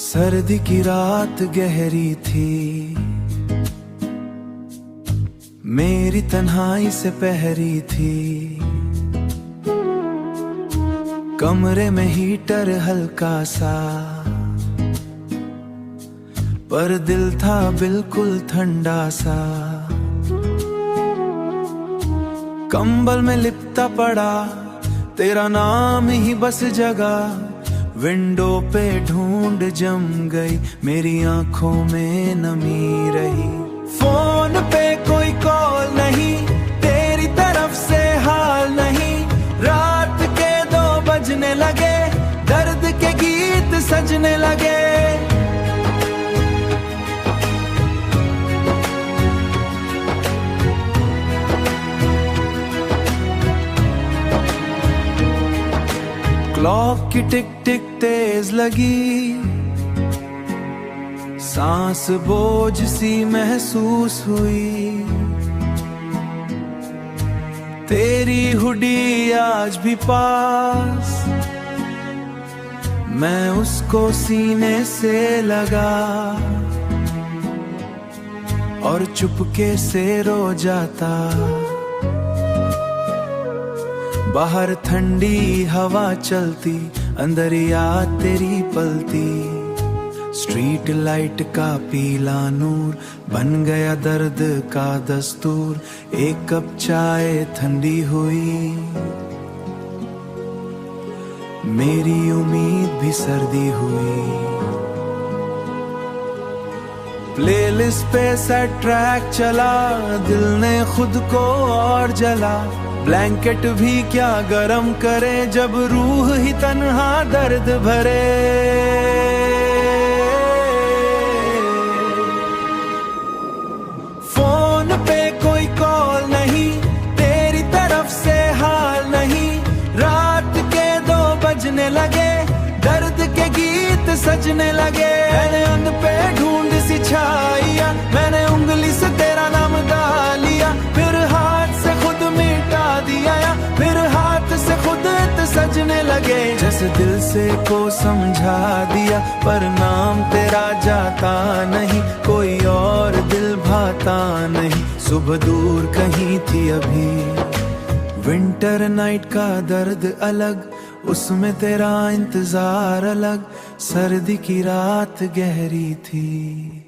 सर्दी की रात गहरी थी, मेरी तन्हाई से पहरी थी। कमरे में हीटर हल्का सा, पर दिल था बिल्कुल ठंडा सा। कंबल में लिपटा पड़ा, तेरा नाम ही बस जगा। विंडो पे ढूंढ जम गई, मेरी आंखों में नमी रही। फोन पे कोई कॉल नहीं, तेरी तरफ से हाल नहीं। रात के 2 बजने लगे, दर्द के गीत सजने लगे। क्लॉक की टिक टिक तेज लगी, सांस बोझ सी महसूस हुई। तेरी हुडी आज भी पास, मैं उसको सीने से लगा और चुपके से रो जाता। बाहर ठंडी हवा चलती, अंदर याद तेरी पलती। स्ट्रीट लाइट का पीला नूर बन गया दर्द का दस्तूर। एक कप चाय ठंडी हुई, मेरी उम्मीद भी सर्दी हुई। प्लेलिस्ट पे सैड ट्रैक चला, दिल ने खुद को और जला। ब्लैंकेट भी क्या गरम करे, जब रूह ही तन्हा दर्द भरे। फोन पे कोई कॉल नहीं, तेरी तरफ से हाल नहीं। रात के 2 बजने लगे, दर्द के गीत सजने लगे। मैंने अंग पे ढूंढ सी छाइया, मैंने उंगली से तेरा नाम डालिया। फिर हाथ से खुद मिटा दिया, फिर हाथ से खुद सजने लगे। जैसे दिल से को समझा दिया, पर नाम तेरा जाता नहीं। कोई और दिल भाता नहीं, सुबह दूर कहीं थी अभी। विंटर नाइट का दर्द अलग, उसमें तेरा इंतजार अलग। सर्दी की रात गहरी थी।